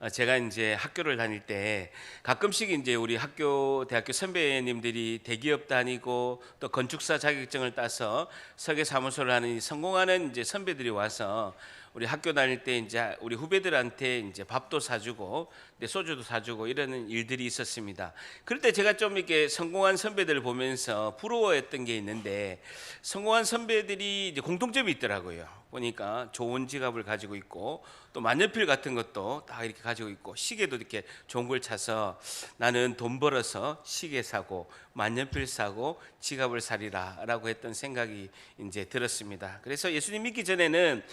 제가 이제 학교를 다닐 때 가끔씩 이제 우리 대학교 선배님들이 대기업 다니고 또 건축사 자격증을 따서 설계 사무소를 하는 성공하는 이제 선배들이 와서 우리 학교 다닐 때 이제 우리 후배들한테 이제 밥도 사주고 소주도 사주고 이러는 일들이 있었습니다. 그럴 때 제가 좀 이렇게 성공한 선배들을 보면서 부러워했던 게 있는데, 성공한 선배들이 이제 공통점이 있더라고요. 보니까 좋은 지갑을 가지고 있고 또 만년필 같은 것도 다 이렇게 가지고 있고 시계도 이렇게 좋은 걸 차서 나는 돈 벌어서 시계 사고 만년필 사고 지갑을 사리라라고 했던 생각이 이제 들었습니다. 그래서 예수님 믿기 전에는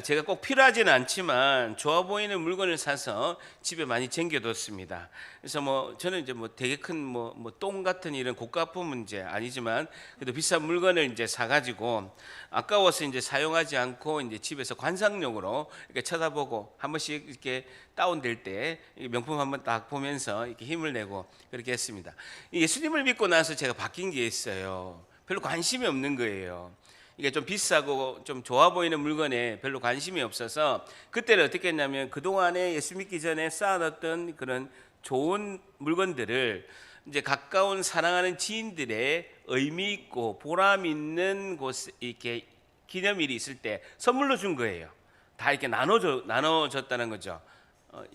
제가 꼭 필요하지는 않지만 좋아 보이는 물건을 사서 집에 많이 쟁겨뒀습니다. 그래서 저는 이제 되게 큰 똥 같은 이런 고가품은 이제 아니지만 그래도 비싼 물건을 이제 사가지고 아까워서 이제 사용하지 않고 이제 집에서 관상용으로 이렇게 쳐다보고 한 번씩 이렇게 다운될 때 명품 한번 딱 보면서 이렇게 힘을 내고 그렇게 했습니다. 예수님을 믿고 나서 제가 바뀐 게 있어요. 별로 관심이 없는 거예요. 이게 좀 비싸고 좀 좋아 보이는 물건에 별로 관심이 없어서 그때는 어떻게 했냐면 그동안에 예수 믿기 전에 쌓아놨던 그런 좋은 물건들을 이제 가까운 사랑하는 지인들의 의미 있고 보람 있는 곳 이렇게 기념일이 있을 때 선물로 준 거예요. 다 이렇게 나눠줬다는 거죠.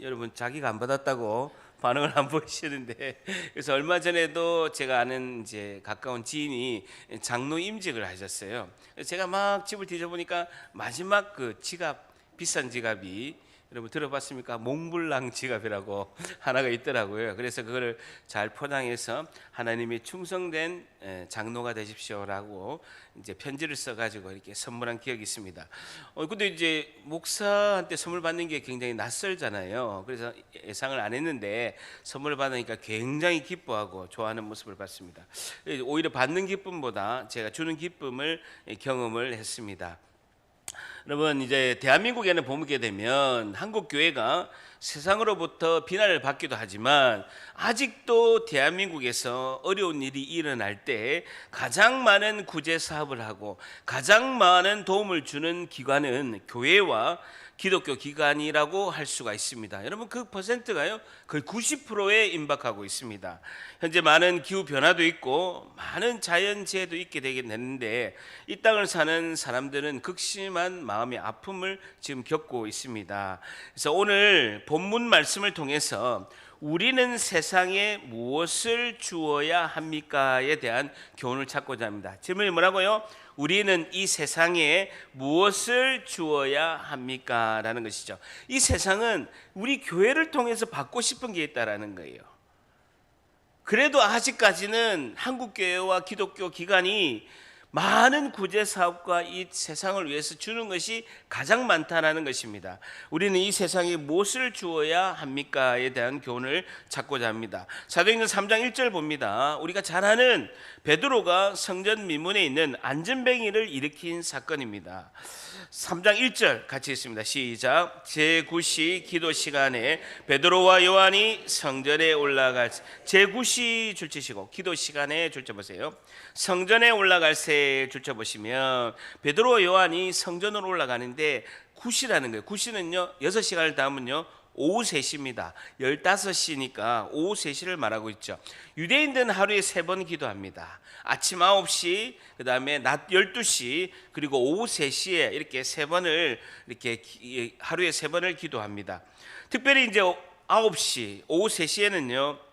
여러분 자기가 안 받았다고 반응을 안 보이시는데, 그래서 얼마 전에도 제가 아는 이제 가까운 지인이 장로 임직을 하셨어요. 그래서 제가 막 집을 뒤져보니까 마지막 그 지갑, 비싼 지갑이 여러분 들어봤습니까? 몽블랑 지갑이라고 하나가 있더라고요. 그래서 그거를 잘 포장해서 하나님이 충성된 장로가 되십시오라고 이제 편지를 써가지고 이렇게 선물한 기억이 있습니다. 근데 이제 목사한테 선물 받는 게 굉장히 낯설잖아요. 그래서 예상을 안 했는데 선물 받으니까 굉장히 기뻐하고 좋아하는 모습을 봤습니다. 오히려 받는 기쁨보다 제가 주는 기쁨을 경험을 했습니다. 여러분, 이제 대한민국에는 보게 되면 한국 교회가 세상으로부터 비난을 받기도 하지만 아직도 대한민국에서 어려운 일이 일어날 때 가장 많은 구제 사업을 하고 가장 많은 도움을 주는 기관은 교회와 기독교 기관이라고 할 수가 있습니다. 여러분, 그 퍼센트가요 거의 90%에 임박하고 있습니다. 현재 많은 기후 변화도 있고 많은 자연재해도 있게 되긴 했는데 이 땅을 사는 사람들은 극심한 마음의 아픔을 지금 겪고 있습니다. 그래서 오늘 본문 말씀을 통해서 우리는 세상에 무엇을 주어야 합니까에 대한 교훈을 찾고자 합니다. 질문이 뭐라고요? 우리는 이 세상에 무엇을 주어야 합니까? 라는 것이죠. 이 세상은 우리 교회를 통해서 받고 싶은 게 있다라는 거예요. 그래도 아직까지는 한국교회와 기독교 기관이 많은 구제 사업과 이 세상을 위해서 주는 것이 가장 많다라는 것입니다. 우리는 이 세상에 무엇을 주어야 합니까에 대한 교훈을 찾고자 합니다. 사도행전 3장 1절 봅니다. 우리가 잘 아는 베드로가 성전 미문에 있는 안전뱅이를 일으킨 사건입니다. 3장 1절 같이 읽습니다. 시작. 제9시 기도 시간에 베드로와 요한이 성전에 올라갈 제9시 줄치시고 기도 시간에 줄쳐보세요. 성전에 올라갈 새 줄쳐보시면 베드로와 요한이 성전으로 올라가는데 9시라는 거예요. 9시는요 6시간을 더하면요 오후 3시입니다. 15시니까 오후 3시를 말하고 있죠. 유대인들은 하루에 3번 기도합니다. 아침 9시, 그 다음에 낮 12시, 그리고 오후 3시에 이렇게 3번을 이렇게 하루에 3번을 기도합니다. 특별히 이제 9시, 오후 3시에는요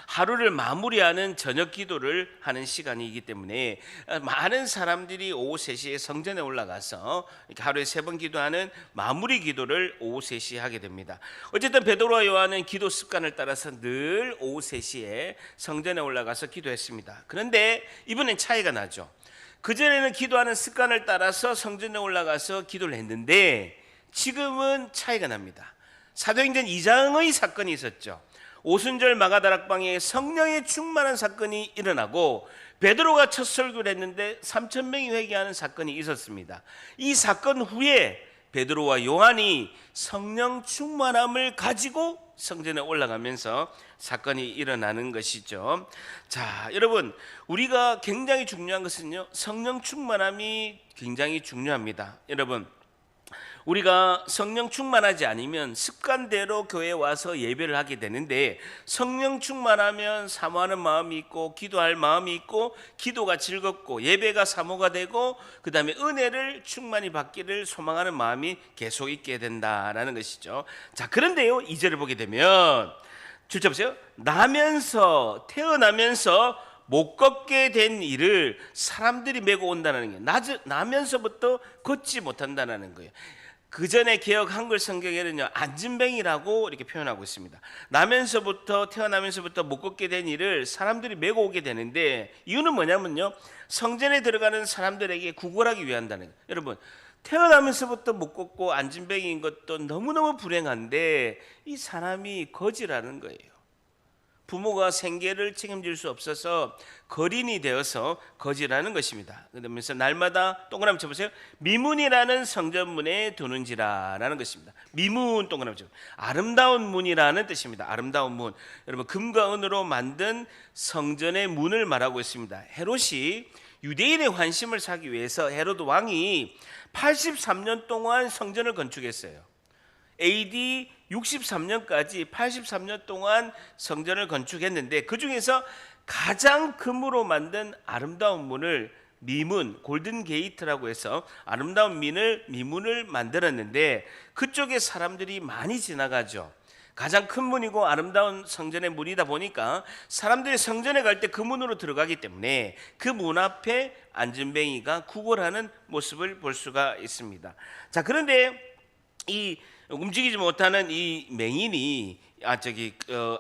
하루를 마무리하는 저녁 기도를 하는 시간이기 때문에 많은 사람들이 오후 3시에 성전에 올라가서 하루에 3번 기도하는 마무리 기도를 오후 3시에 하게 됩니다. 어쨌든 베드로와 요한은 기도 습관을 따라서 늘 오후 3시에 성전에 올라가서 기도했습니다. 그런데 이번엔 차이가 나죠. 그전에는 기도하는 습관을 따라서 성전에 올라가서 기도를 했는데 지금은 차이가 납니다. 사도행전 2장의 사건이 있었죠. 오순절 마가다락방에 성령의 충만한 사건이 일어나고 베드로가 첫 설교를 했는데 3,000명이 회개하는 사건이 있었습니다. 이 사건 후에 베드로와 요한이 성령 충만함을 가지고 성전에 올라가면서 사건이 일어나는 것이죠. 자, 여러분, 우리가 굉장히 중요한 것은요 성령 충만함이 굉장히 중요합니다. 여러분, 우리가 성령 충만하지 않으면 습관대로 교회에 와서 예배를 하게 되는데, 성령 충만하면 사모하는 마음이 있고 기도할 마음이 있고 기도가 즐겁고 예배가 사모가 되고 그 다음에 은혜를 충만히 받기를 소망하는 마음이 계속 있게 된다라는 것이죠. 자, 그런데요, 2절을 보게 되면 줄자 보세요. 태어나면서 못 걷게 된 일을 사람들이 메고 온다는 게, 나면서부터 걷지 못한다는 거예요. 그 전에 개역 한글 성경에는요, 안진뱅이라고 이렇게 표현하고 있습니다. 태어나면서부터 못 걷게 된 일을 사람들이 메고 오게 되는데, 이유는 뭐냐면요, 성전에 들어가는 사람들에게 구걸하기 위한다는 거예요. 여러분, 태어나면서부터 못 걷고 안진뱅이인 것도 너무너무 불행한데, 이 사람이 거지라는 거예요. 부모가 생계를 책임질 수 없어서 거린이 되어서 거지라는 것입니다. 그러면서 날마다 동그라미 쳐보세요. 미문이라는 성전문에 두는지라라는 것입니다. 미문 동그라미 쳐. 아름다운 문이라는 뜻입니다. 아름다운 문. 여러분, 금과 은으로 만든 성전의 문을 말하고 있습니다. 헤롯이 유대인의 환심을 사기 위해서 헤롯 왕이 83년 동안 성전을 건축했어요. AD 63년까지 83년 동안 성전을 건축했는데, 그 중에서 가장 금으로 만든 아름다운 문을 미문, 골든 게이트라고 해서 아름다운 미문을 만들었는데, 그쪽에 사람들이 많이 지나가죠. 가장 큰 문이고 아름다운 성전의 문이다 보니까 사람들이 성전에 갈 때 그 문으로 들어가기 때문에 그 문 앞에 안진뱅이가 구걸하는 모습을 볼 수가 있습니다. 자, 그런데 이 움직이지 못하는 이 맹인이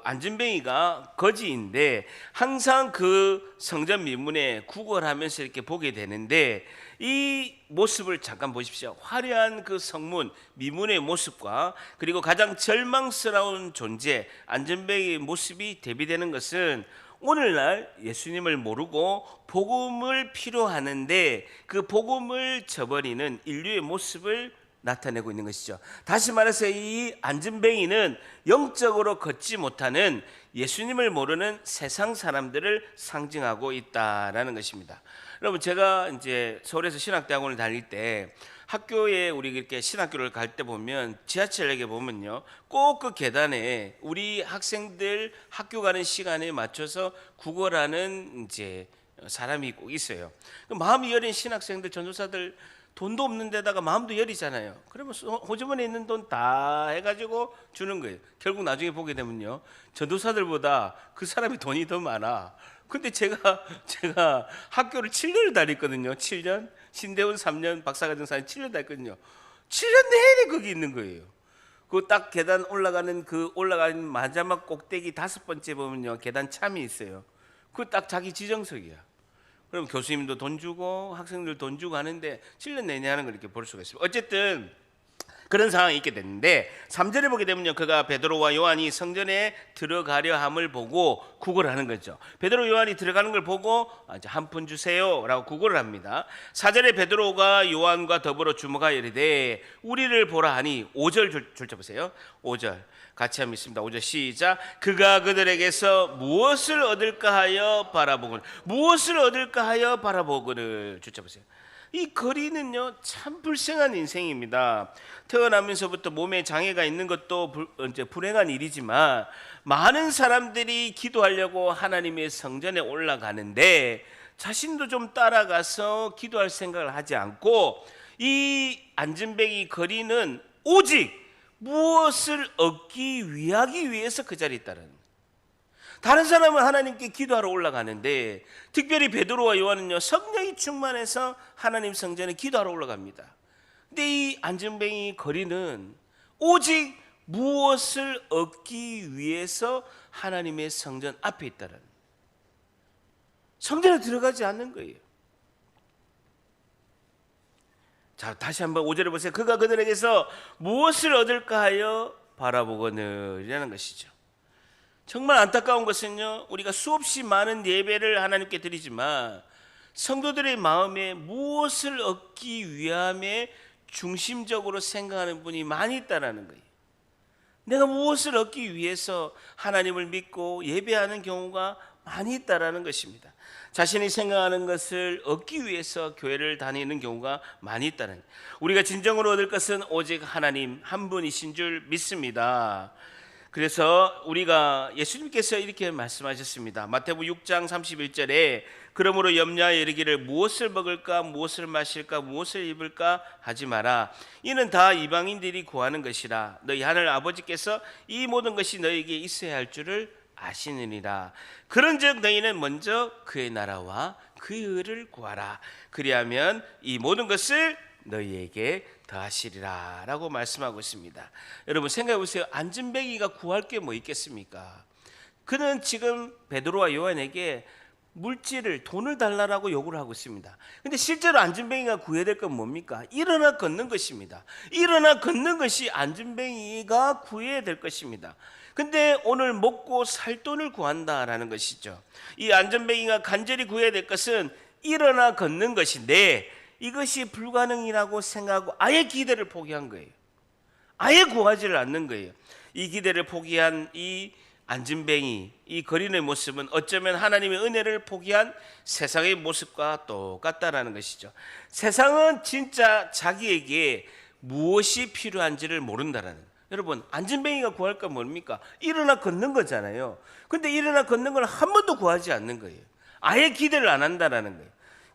안진뱅이가 거지인데 항상 그 성전 미문에 구걸하면서 이렇게 보게 되는데, 이 모습을 잠깐 보십시오. 화려한 그 성문 미문의 모습과 그리고 가장 절망스러운 존재 안진뱅이의 모습이 대비되는 것은, 오늘날 예수님을 모르고 복음을 필요하는데 그 복음을 저버리는 인류의 모습을 나타내고 있는 것이죠. 다시 말해서 이 안진뱅이는 영적으로 걷지 못하는 예수님을 모르는 세상 사람들을 상징하고 있다라는 것입니다. 여러분, 제가 이제 서울에서 신학대학원을 다닐 때 학교에 우리 이렇게 신학교를 갈 때 보면 지하철역에 보면요, 꼭 그 계단에 우리 학생들 학교 가는 시간에 맞춰서 구걸하는 이제 사람이 꼭 있어요. 마음이 여린 신학생들, 전도사들 돈도 없는 데다가 마음도 여리잖아요. 그러면 호주머니에 있는 돈 다 해가지고 주는 거예요. 결국 나중에 보게 되면요, 전도사들보다 그 사람이 돈이 더 많아. 근데 제가 학교를 7년을 다녔거든요. 7년. 신대원 3년, 박사과정 4년, 7년 다녔거든요. 7년 내내 거기 있는 거예요. 그 딱 계단 올라가는 마지막 꼭대기 5번째 보면요, 계단 참이 있어요. 그 딱 자기 지정석이야. 그럼 교수님도 돈 주고 학생들 돈 주고 하는데 7년 내내 하는 걸 이렇게 볼 수가 있습니다. 어쨌든 그런 상황이 있게 됐는데, 3절에 보게 되면요, 그가 베드로와 요한이 성전에 들어가려 함을 보고 구걸을 하는 거죠. 베드로 요한이 들어가는 걸 보고 한 푼 주세요 라고 구걸을 합니다. 4절에 베드로가 요한과 더불어 주목하여 이르되 우리를 보라 하니, 5절 줄자 보세요. 5절 같이 한번 있습니다. 5절 시작. 그가 그들에게서 무엇을 얻을까 하여 바라보거늘 줄자 보세요. 이 거리는요, 참 불쌍한 인생입니다. 태어나면서부터 몸에 장애가 있는 것도 이제 불행한 일이지만, 많은 사람들이 기도하려고 하나님의 성전에 올라가는데 자신도 좀 따라가서 기도할 생각을 하지 않고, 이 안진뱅이 거리는 오직 무엇을 얻기 위해서 그 자리에 있다는, 다른 사람은 하나님께 기도하러 올라가는데, 특별히 베드로와 요한은요, 성령이 충만해서 하나님 성전에 기도하러 올라갑니다. 근데 이 안진뱅이 거리는 오직 무엇을 얻기 위해서 하나님의 성전 앞에 있다는, 성전에 들어가지 않는 거예요. 자, 다시 한번 5절에 보세요. 그가 그들에게서 무엇을 얻을까 하여 바라보거늘이라는 것이죠. 정말 안타까운 것은요, 우리가 수없이 많은 예배를 하나님께 드리지만 성도들의 마음에 무엇을 얻기 위함에 중심적으로 생각하는 분이 많이 있다는 거예요. 내가 무엇을 얻기 위해서 하나님을 믿고 예배하는 경우가 많이 있다라는 것입니다. 자신이 생각하는 것을 얻기 위해서 교회를 다니는 경우가 많이 있다는 거예요. 우리가 진정으로 얻을 것은 오직 하나님 한 분이신 줄 믿습니다. 그래서 우리가 예수님께서 이렇게 말씀하셨습니다. 마태복음 6장 31절에 그러므로 염려하여 이르기를 무엇을 먹을까 무엇을 마실까 무엇을 입을까 하지 마라. 이는 다 이방인들이 구하는 것이라. 너희 하늘 아버지께서 이 모든 것이 너희에게 있어야 할 줄을 아시느니라. 그런즉 너희는 먼저 그의 나라와 그의 의를 구하라. 그리하면 이 모든 것을 너희에게 더하시리라 라고 말씀하고 있습니다. 여러분 생각해 보세요. 안진뱅이가 구할 게 뭐 있겠습니까? 그는 지금 베드로와 요한에게 물질을 돈을 달라고 요구를 하고 있습니다. 근데 실제로 안진뱅이가 구해야 될 건 뭡니까? 일어나 걷는 것입니다. 일어나 걷는 것이 안진뱅이가 구해야 될 것입니다. 근데 오늘 먹고 살 돈을 구한다라는 것이죠. 이 안진뱅이가 간절히 구해야 될 것은 일어나 걷는 것인데 이것이 불가능이라고 생각하고 아예 기대를 포기한 거예요. 아예 구하지를 않는 거예요. 이 기대를 포기한 이 안진뱅이, 이 거린의 모습은 어쩌면 하나님의 은혜를 포기한 세상의 모습과 똑같다라는 것이죠. 세상은 진짜 자기에게 무엇이 필요한지를 모른다라는 거예요. 여러분 안진뱅이가 구할 건 뭡니까? 일어나 걷는 거잖아요. 근데 일어나 걷는 걸 한 번도 구하지 않는 거예요. 아예 기대를 안 한다라는 거예요.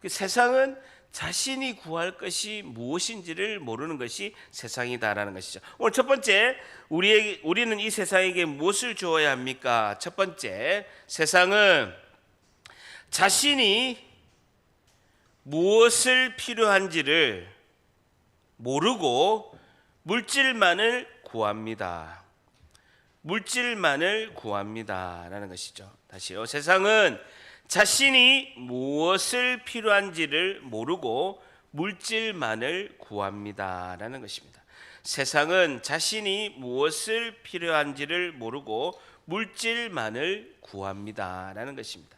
세상은 자신이 구할 것이 무엇인지를 모르는 것이 세상이다라는 것이죠. 오늘 첫 번째, 우리는 이 세상에게 무엇을 주어야 합니까? 첫 번째, 세상은 자신이 무엇을 필요한지를 모르고 물질만을 구합니다. 물질만을 구합니다라는 것이죠. 다시요. 세상은 자신이 무엇을 필요한지를 모르고 물질만을 구합니다라는 것입니다. 세상은 자신이 무엇을 필요한지를 모르고 물질만을 구합니다라는 것입니다.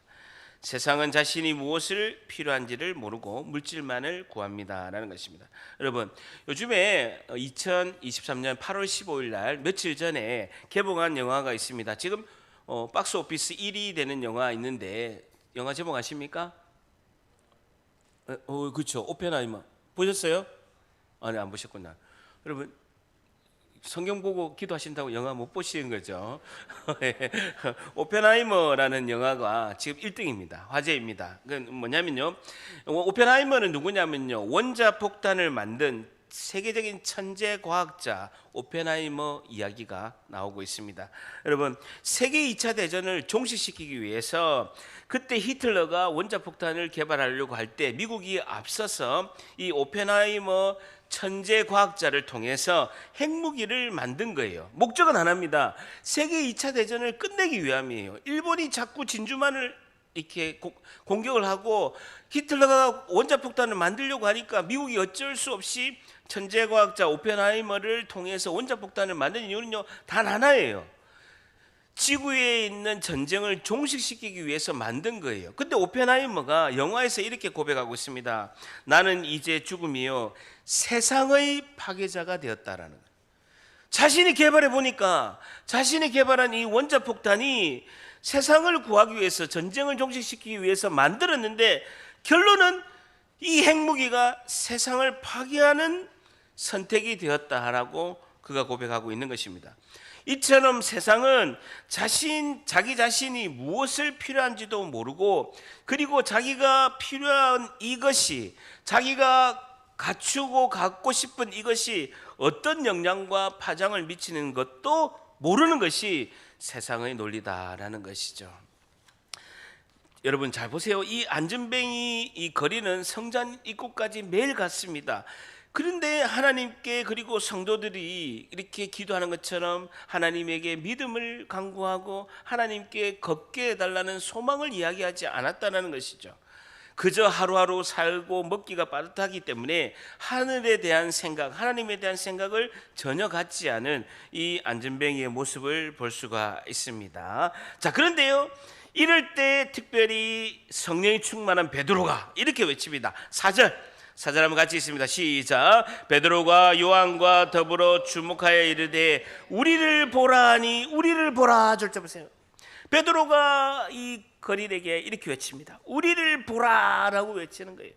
세상은 자신이 무엇을 필요한지를 모르고 물질만을 구합니다라는 것입니다. 여러분, 요즘에 2023년 8월 15일 날 며칠 전에 개봉한 영화가 있습니다. 지금 박스 오피스 1위 되는 영화 있는데 영화 제목 아십니까? 그렇죠. 오펜하이머 보셨어요? 아니 안 보셨구나. 여러분 성경 보고 기도하신다고 영화 못 보시는 거죠? 오펜하이머라는 영화가 지금 1등입니다. 화제입니다. 그건 뭐냐면요. 오펜하이머는 누구냐면요. 원자폭탄을 만든 세계적인 천재 과학자 오펜하이머 이야기가 나오고 있습니다. 여러분 세계 2차 대전을 종식시키기 위해서 그때 히틀러가 원자폭탄을 개발하려고 할 때 미국이 앞서서 이 오펜하이머 천재 과학자를 통해서 핵무기를 만든 거예요. 목적은 하나입니다. 세계 2차 대전을 끝내기 위함이에요. 일본이 자꾸 진주만을 이렇게 공격을 하고 히틀러가 원자폭탄을 만들려고 하니까 미국이 어쩔 수 없이 천재과학자 오펜하이머를 통해서 원자폭탄을 만든 이유는요 단 하나예요. 지구에 있는 전쟁을 종식시키기 위해서 만든 거예요. 근데 오펜하이머가 영화에서 이렇게 고백하고 있습니다. 나는 이제 죽음이요 세상의 파괴자가 되었다라는 거예요. 자신이 개발해 보니까 자신이 개발한 이 원자폭탄이 세상을 구하기 위해서 전쟁을 종식시키기 위해서 만들었는데 결론은 이 핵무기가 세상을 파괴하는 선택이 되었다라고 그가 고백하고 있는 것입니다. 이처럼 세상은 자기 자신이 무엇을 필요한지도 모르고 그리고 자기가 필요한 이것이 자기가 갖추고 갖고 싶은 이것이 어떤 영향과 파장을 미치는 것도 모르는 것이 세상의 논리다라는 것이죠. 여러분 잘 보세요. 이 안진뱅이 이 거리는 성전 입구까지 매일 갔습니다. 그런데 하나님께 그리고 성도들이 이렇게 기도하는 것처럼 하나님에게 믿음을 간구하고 하나님께 걷게 해달라는 소망을 이야기하지 않았다는 것이죠. 그저 하루하루 살고 먹기가 빠듯하기 때문에 하늘에 대한 생각, 하나님에 대한 생각을 전혀 갖지 않은 이 안진뱅이의 모습을 볼 수가 있습니다. 자, 그런데요. 이럴 때 특별히 성령이 충만한 베드로가 이렇게 외칩니다. 4절 한번 같이 있습니다. 시작. 베드로가 요한과 더불어 주목하여 이르되 우리를 보라 하니 우리를 보라. 절대 보세요. 베드로가 이 거린에게 이렇게 외칩니다. 우리를 보라라고 외치는 거예요.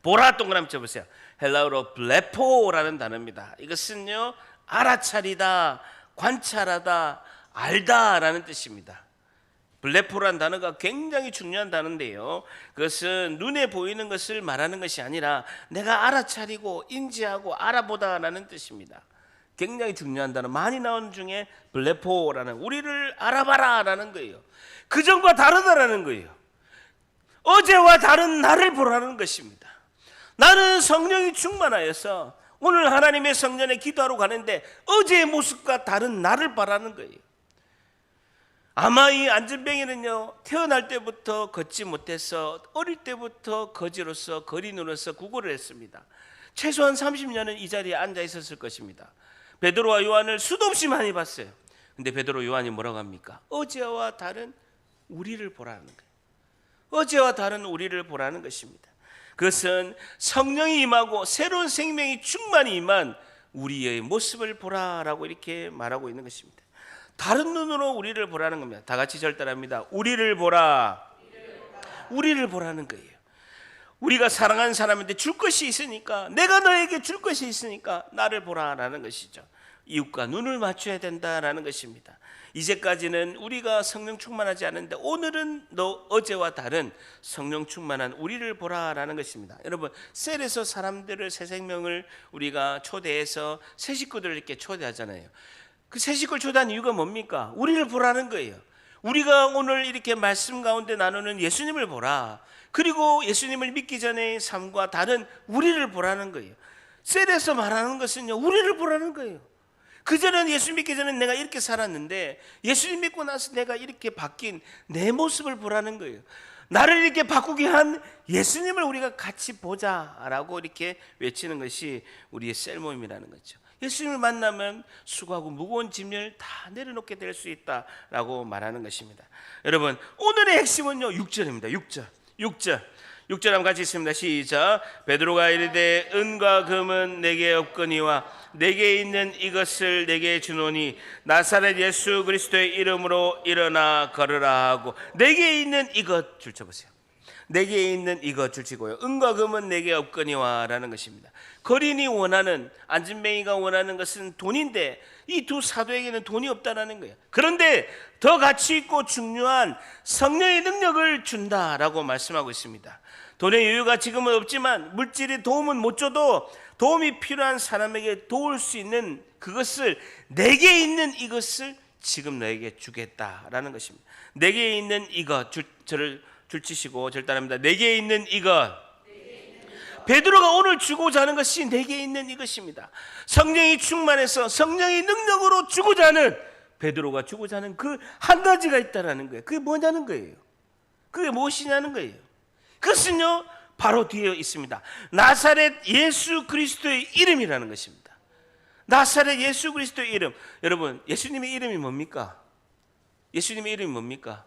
보라 동그라미 쳐보세요. 헬라어로 블레포라는 단어입니다. 이것은요, 알아차리다, 관찰하다, 알다라는 뜻입니다. 블레포란 단어가 굉장히 중요한 단어인데요, 그것은 눈에 보이는 것을 말하는 것이 아니라 내가 알아차리고 인지하고 알아보다라는 뜻입니다. 굉장히 중요한 단어, 많이 나오는 중에 블레포라는, 우리를 알아봐라라는 거예요. 그전과 다르다라는 거예요. 어제와 다른 나를 보라는 것입니다. 나는 성령이 충만하여서 오늘 하나님의 성전에 기도하러 가는데 어제의 모습과 다른 나를 바라는 거예요. 아마 이 안전뱅이는요, 태어날 때부터 걷지 못해서 어릴 때부터 거지로서 거린으로서 구걸을 했습니다. 최소한 30년은 이 자리에 앉아 있었을 것입니다. 베드로와 요한을 수도 없이 많이 봤어요. 근데 베드로 요한이 뭐라고 합니까? 어제와 다른 우리를 보라는 거예요. 어제와 다른 우리를 보라는 것입니다. 그것은 성령이 임하고 새로운 생명이 충만히 임한 우리의 모습을 보라라고 이렇게 말하고 있는 것입니다. 다른 눈으로 우리를 보라는 겁니다. 다 같이 절단합니다. 우리를 보라. 우리를 보라는 거예요. 우리가 사랑하는 사람한테 줄 것이 있으니까, 내가 너에게 줄 것이 있으니까 나를 보라라는 것이죠. 이웃과 눈을 맞춰야 된다라는 것입니다. 이제까지는 우리가 성령 충만하지 않은데 오늘은 너 어제와 다른 성령 충만한 우리를 보라라는 것입니다. 여러분, 셀에서 사람들을, 새 생명을 우리가 초대해서 새 식구들을 이렇게 초대하잖아요. 그 새 식구를 초대한 이유가 뭡니까? 우리를 보라는 거예요. 우리가 오늘 이렇게 말씀 가운데 나누는 예수님을 보라, 그리고 예수님을 믿기 전의 삶과 다른 우리를 보라는 거예요. 셀에서 말하는 것은요, 우리를 보라는 거예요. 그전에는 예수 믿기 전에 내가 이렇게 살았는데 예수님 믿고 나서 내가 이렇게 바뀐 내 모습을 보라는 거예요. 나를 이렇게 바꾸게 한 예수님을 우리가 같이 보자라고 이렇게 외치는 것이 우리의 셀 모임이라는 거죠. 예수님을 만나면 수고하고 무거운 짐을 다 내려놓게 될 수 있다라고 말하는 것입니다. 여러분, 오늘의 핵심은요, 6절입니다. 6절 한번 같이 있습니다. 시작. 베드로가 이르되 은과 금은 내게 없거니와 내게 있는 이것을 내게 주노니 나사렛 예수 그리스도의 이름으로 일어나 걸으라 하고, 내게 있는 이것 줄쳐보세요. 내게 있는 이것 줄치고요. 은과 금은 내게 없거니와 라는 것입니다. 거린이 원하는, 안진뱅이가 원하는 것은 돈인데 이 두 사도에게는 돈이 없다라는 거예요. 그런데 더 가치 있고 중요한 성령의 능력을 준다라고 말씀하고 있습니다. 돈의 여유가 지금은 없지만, 물질의 도움은 못 줘도 도움이 필요한 사람에게 도울 수 있는 그것을, 내게 있는 이것을 지금 너에게 주겠다라는 것입니다. 내게 있는 이것, 저를 줄치시고 절단합니다. 내게 있는 이것. 베드로가 오늘 주고자 하는 것이 내게 있는 이것입니다. 성령이 충만해서 성령의 능력으로 주고자 하는, 베드로가 주고자 하는 그 한 가지가 있다라는 거예요. 그게 뭐냐는 거예요. 그게 무엇이냐는 거예요. 그것은요, 바로 뒤에 있습니다. 나사렛 예수 그리스도의 이름이라는 것입니다. 나사렛 예수 그리스도의 이름. 여러분, 예수님의 이름이 뭡니까? 예수님의 이름이 뭡니까?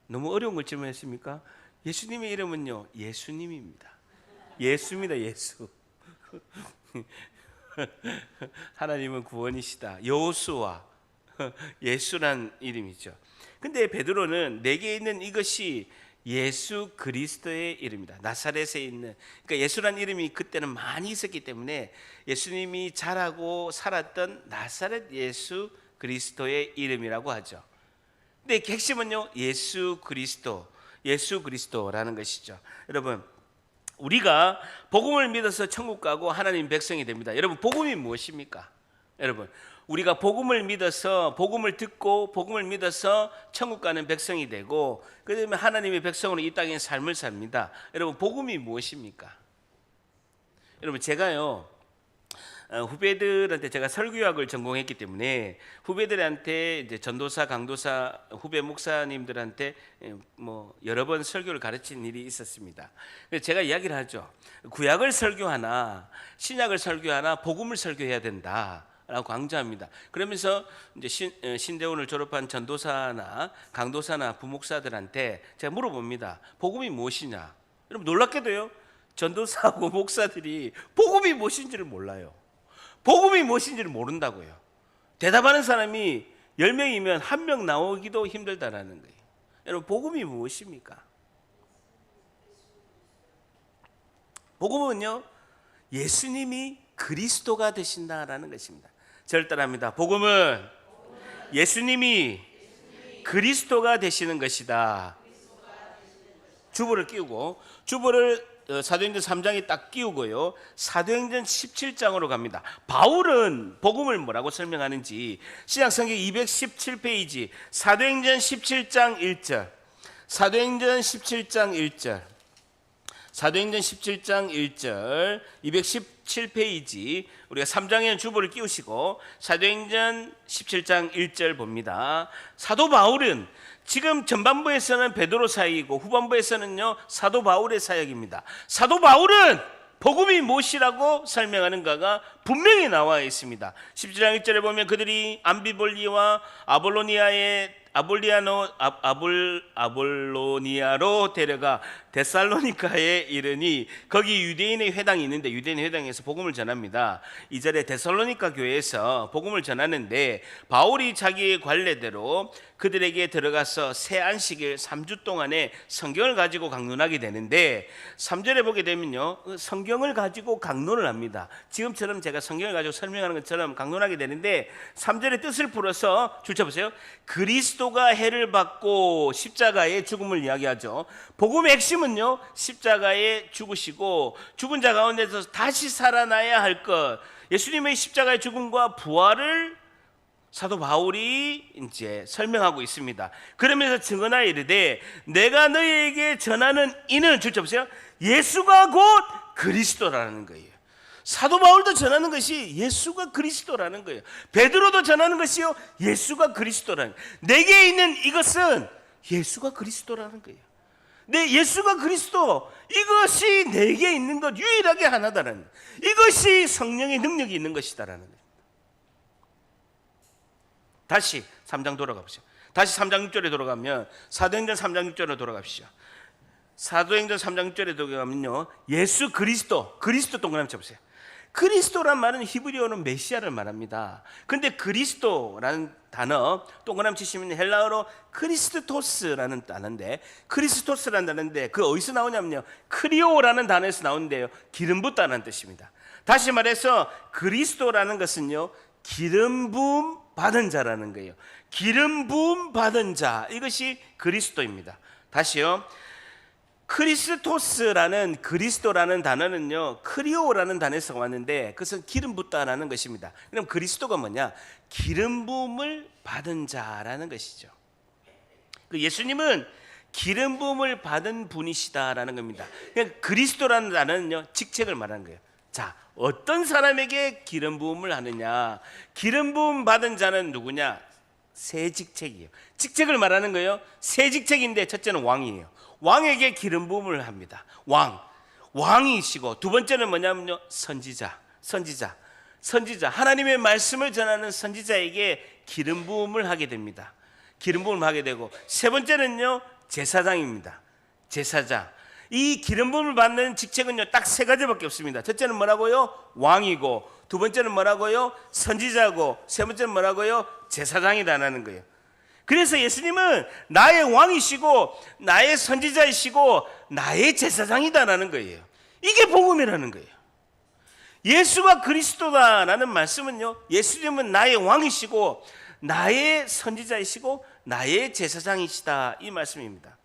너무 어려운 걸 질문했습니까? 예수님의 이름은요, 예수님입니다. 예수입니다. 예수. 하나님은 구원이시다. 여호수아, 예수란 이름이죠. 근데 베드로는 내게 있는 이것이 예수 그리스도의 이름이다. 나사렛에 있는, 그러니까 예수란 이름이 그때는 많이 있었기 때문에 예수님이 자라고 살았던 나사렛 예수 그리스도의 이름이라고 하죠. 근데 핵심은요, 예수 그리스도라는 것이죠. 여러분, 우리가 복음을 믿어서 천국 가고 하나님 백성이 됩니다. 여러분, 복음이 무엇입니까? 여러분, 우리가 복음을 믿어서, 복음을 듣고 복음을 믿어서 천국 가는 백성이 되고, 그다음에 하나님의 백성으로 이 땅에 삶을 삽니다. 여러분, 복음이 무엇입니까? 여러분, 제가요, 후배들한테, 제가 설교학을 전공했기 때문에 후배들한테, 이제 전도사, 강도사, 후배 목사님들한테 뭐 여러 번 설교를 가르친 일이 있었습니다. 그래서 제가 이야기를 하죠. 구약을 설교하나 신약을 설교하나 복음을 설교해야 된다라고 강조합니다. 그러면서 이제 신대원을 졸업한 전도사나 강도사나 부목사들한테 제가 물어봅니다. 복음이 무엇이냐? 여러분, 놀랍게도요, 전도사하고 목사들이 복음이 무엇인지를 몰라요. 복음이 무엇인지를 모른다고요. 대답하는 사람이 10명이면 1명 나오기도 힘들다라는 거예요. 여러분, 복음이 무엇입니까? 복음은요, 예수님이 그리스도가 되신다라는 것입니다. 저를 따라합니다. 복음은 예수님이 그리스도가 되시는 것이다. 주보를 끼우고, 주보를 사도행전 3장에 딱 끼우고요, 사도행전 17장으로 갑니다. 바울은 복음을 뭐라고 설명하는지 신약성경 217페이지 사도행전 17장 1절, 사도행전 17장 1절, 사도행전 17장 1절 217페이지 우리가 3장에는 주보를 끼우시고 사도행전 17장 1절 봅니다. 사도 바울은 지금 전반부에서는 베드로 사역이고 후반부에서는요 사도 바울의 사역입니다. 사도 바울은 복음이 무엇이라고 설명하는가가 분명히 나와 있습니다. 17장 1절에 보면 그들이 암비볼리와 아볼로니아로 데려가 데살로니카에 이르니 거기 유대인의 회당이 있는데 유대인의 회당에서 복음을 전합니다. 2절에 데살로니카 교회에서 복음을 전하는데 바울이 자기의 관례대로 그들에게 들어가서 새 안식일 3주 동안에 성경을 가지고 강론하게 되는데 3절에 보게 되면요 성경을 가지고 강론을 합니다. 지금처럼 제가 성경을 가지고 설명하는 것처럼 강론하게 되는데 3절의 뜻을 풀어서 줄쳐보세요. 그리스도가 해를 받고 십자가의 죽음을 이야기하죠. 복음의 핵심은요 십자가에 죽으시고 죽은 자 가운데서 다시 살아나야 할 것, 예수님의 십자가의 죽음과 부활을 사도 바울이 이제 설명하고 있습니다. 그러면서 증언하여 이르되 내가 너희에게 전하는 이는 줄쳐보세요. 예수가 곧 그리스도라는 거예요. 사도 바울도 전하는 것이 예수가 그리스도라는 거예요. 베드로도 전하는 것이요 예수가 그리스도라는 거예요. 내게 있는 이것은 예수가 그리스도라는 거예요. 내 예수가 그리스도, 이것이 내게 있는 것 유일하게 하나다라는, 이것이 성령의 능력이 있는 것이다라는 거예요. 다시 3장 돌아가 보시죠. 다시 3장 6절에 돌아가면 사도행전 3장 6절로 돌아갑시다. 사도행전 3장 6절에 돌아가면요 예수 그리스도, 그리스도 동그라미 쳐보세요. 그리스도란 말은 히브리어는 메시아를 말합니다. 근데 그리스도라는 단어 동그라미 치시면 헬라어로 크리스토스라는 단어인데, 크리스토스라는 단어인데 그 어디서 나오냐면요 크리오라는 단어에서 나오는데요 기름 붓다는 뜻입니다. 다시 말해서 그리스도라는 것은요 기름 부음 받은 자라는 거예요. 기름 부음 받은 자, 이것이 그리스도입니다. 다시요, 크리스토스라는 그리스도라는 단어는요 크리오라는 단어에서 왔는데 그것은 기름 붓다라는 것입니다. 그럼 그리스도가 뭐냐? 기름 부음을 받은 자라는 것이죠. 그 예수님은 기름 부음을 받은 분이시다라는 겁니다. 그러니까 그리스도라는 단어는요 직책을 말하는 거예요. 자, 어떤 사람에게 기름 부음을 하느냐? 기름 부음 받은 자는 누구냐? 세 직책이에요. 직책을 말하는 거예요. 세 직책인데 첫째는 왕이에요. 왕에게 기름 부음을 합니다. 왕이시고, 두 번째는 뭐냐면요 선지자. 하나님의 말씀을 전하는 선지자에게 기름 부음을 하게 됩니다. 기름 부음을 하게 되고, 세 번째는요 제사장입니다. 제사장. 이 기름 부음을 받는 직책은요 딱 세 가지밖에 없습니다. 첫째는 뭐라고요? 왕이고, 두 번째는 뭐라고요? 선지자고, 세 번째는 뭐라고요? 제사장이다라는 거예요. 그래서 예수님은 나의 왕이시고 나의 선지자이시고 나의 제사장이다라는 거예요. 이게 복음이라는 거예요. 예수가 그리스도다라는 말씀은요 예수님은 나의 왕이시고 나의 선지자이시고 나의 제사장이시다, 이 말씀입니다.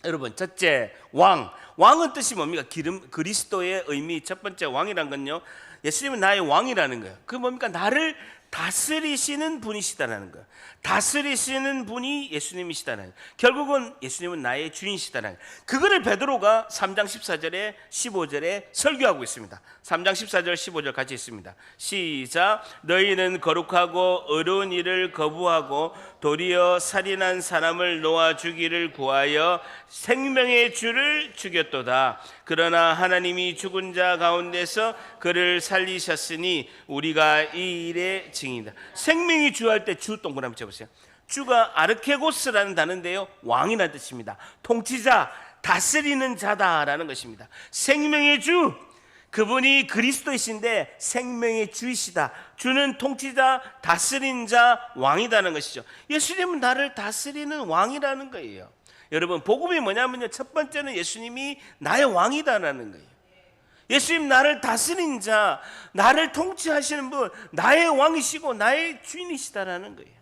여러분, 첫째 왕은 뜻이 뭡니까? 그리스도의 의미 첫 번째 왕이란 건요 예수님은 나의 왕이라는 거예요. 그 뭡니까? 나를 다스리시는 분이시다라는 거예요. 다스리시는 분이 예수님이시다는 거예요. 결국은 예수님은 나의 주인이시다는 거예요. 그거를 베드로가 3장 14절에 15절에 설교하고 있습니다. 3장 14절 15절 같이 있습니다. 시작. 너희는 거룩하고 어려운 일을 거부하고 도리어 살인한 사람을 놓아 주기를 구하여 생명의 주를 죽였도다. 그러나 하나님이 죽은 자 가운데서 그를 살리셨으니 우리가 이 일의 증인이다. 생명의 주 할 때 주 동그라미 쳐보세요. 주가 아르케고스라는 단어인데요 왕이라는 뜻입니다. 통치자, 다스리는 자다라는 것입니다. 생명의 주, 그분이 그리스도이신데 생명의 주이시다. 주는 통치자, 다스리는 자, 왕이라는 것이죠. 예수님은 나를 다스리는 왕이라는 거예요. 여러분, 복음이 뭐냐면요, 첫 번째는 예수님이 나의 왕이다라는 거예요. 예수님 나를 다스리는 자, 나를 통치하시는 분, 나의 왕이시고 나의 주인이시다라는 거예요.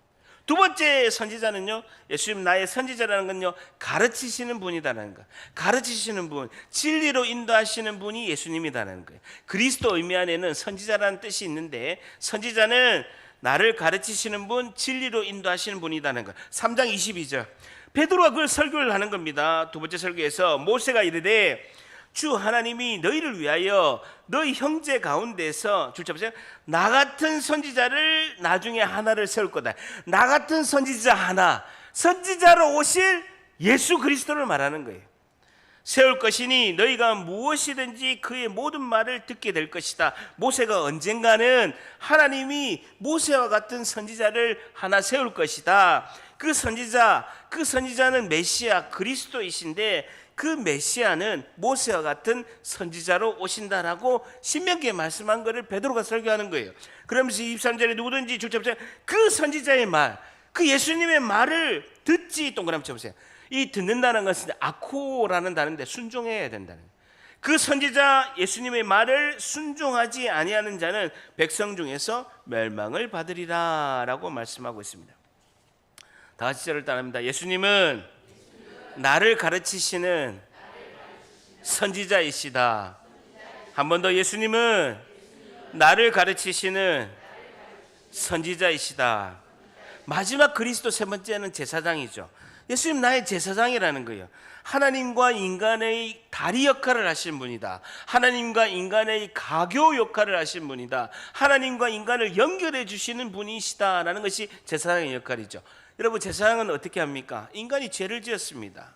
두 번째 선지자는요, 예수님 나의 선지자라는 건요, 가르치시는 분이다라는 거예요. 가르치시는 분, 진리로 인도하시는 분이 예수님이다라는 거예요. 그리스도 의미 안에는 선지자라는 뜻이 있는데, 선지자는 나를 가르치시는 분, 진리로 인도하시는 분이다는 거예요. 3장 22절 베드로가 그걸 설교를 하는 겁니다. 두 번째 설교에서 모세가 이르되 주 하나님이 너희를 위하여 너희 형제 가운데서 줄 잡으세요. 나 같은 선지자를 나중에 하나를 세울 거다. 나 같은 선지자 하나, 선지자로 오실 예수 그리스도를 말하는 거예요. 세울 것이니 너희가 무엇이든지 그의 모든 말을 듣게 될 것이다. 모세가 언젠가는 하나님이 모세와 같은 선지자를 하나 세울 것이다. 그 선지자는 메시아 그리스도이신데, 그 메시아는 모세와 같은 선지자로 오신다라고 신명기에 말씀한 것을 베드로가 설교하는 거예요. 그러면서 23절에 누구든지 줄쳐보세요. 그 선지자의 말, 그 예수님의 말을 듣지, 동그라미 쳐보세요. 이 듣는다는 것은 아코라는 단어인데 순종해야 된다는 거예요. 그 선지자 예수님의 말을 순종하지 아니하는 자는 백성 중에서 멸망을 받으리라 라고 말씀하고 있습니다. 다 같이 저를 따라합니다. 예수님은 나를 가르치시는 선지자이시다. 한 번 더, 예수님은 나를 가르치시는 선지자이시다. 마지막 그리스도 세 번째는 제사장이죠. 예수님 나의 제사장이라는 거예요. 하나님과 인간의 다리 역할을 하신 분이다. 하나님과 인간의 가교 역할을 하신 분이다. 하나님과 인간을 연결해 주시는 분이시다라는 것이 제사장의 역할이죠. 여러분, 제사장은 어떻게 합니까? 인간이 죄를 지었습니다.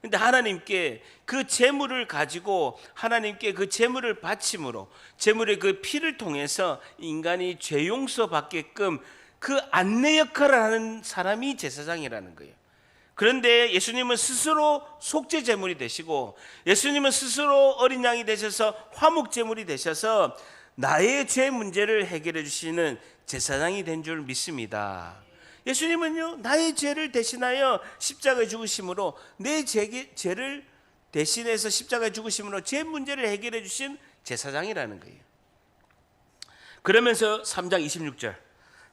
근데 하나님께 그 제물을 가지고 하나님께 그 제물을 바침으로, 제물의 그 피를 통해서 인간이 죄 용서 받게끔 그 안내 역할을 하는 사람이 제사장이라는 거예요. 그런데 예수님은 스스로 속죄 제물이 되시고, 예수님은 스스로 어린 양이 되셔서 화목 제물이 되셔서 나의 죄 문제를 해결해 주시는 제사장이 된 줄 믿습니다. 예수님은요, 나의 죄를 대신하여 십자가에 죽으심으로, 내 죄를 대신해서 십자가에 죽으심으로 제 문제를 해결해 주신 제사장이라는 거예요. 그러면서 3장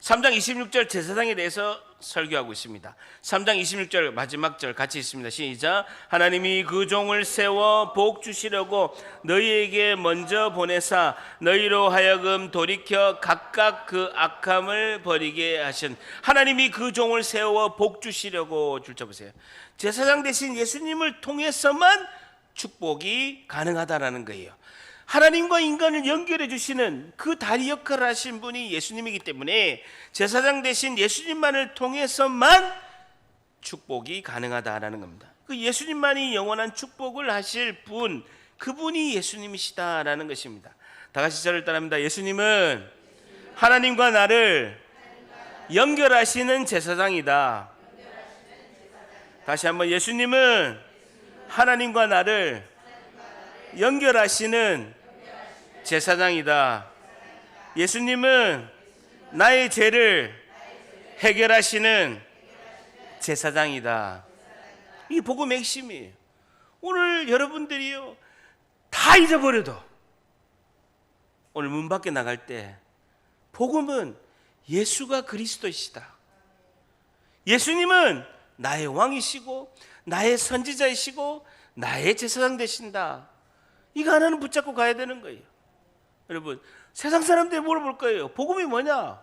26절 제사장에 대해서 설교하고 있습니다. 3장 26절 마지막 절 같이 있습니다. 시작. 하나님이 그 종을 세워 복 주시려고 너희에게 먼저 보내사 너희로 하여금 돌이켜 각각 그 악함을 버리게 하신, 하나님이 그 종을 세워 복 주시려고, 줄 쳐보세요. 제사장 대신 예수님을 통해서만 축복이 가능하다라는 거예요. 하나님과 인간을 연결해 주시는 그 다리 역할을 하신 분이 예수님이기 때문에 제사장 대신 예수님만을 통해서만 축복이 가능하다라는 겁니다. 그 예수님만이 영원한 축복을 하실 분, 그분이 예수님이시다라는 것입니다. 다 같이 저를 따라합니다. 예수님은 하나님과 나를 연결하시는 제사장이다. 다시 한번, 예수님은 하나님과 나를 연결하시는 제사장이다. 예수님은 나의 죄를 해결하시는 제사장이다. 이 복음의 핵심이에요. 오늘 여러분들이요, 다 잊어버려도 오늘 문 밖에 나갈 때 복음은 예수가 그리스도이시다. 예수님은 나의 왕이시고 나의 선지자이시고 나의 제사장 되신다. 이거 하나는 붙잡고 가야 되는 거예요. 여러분, 세상 사람들이 물어볼 거예요. 복음이 뭐냐?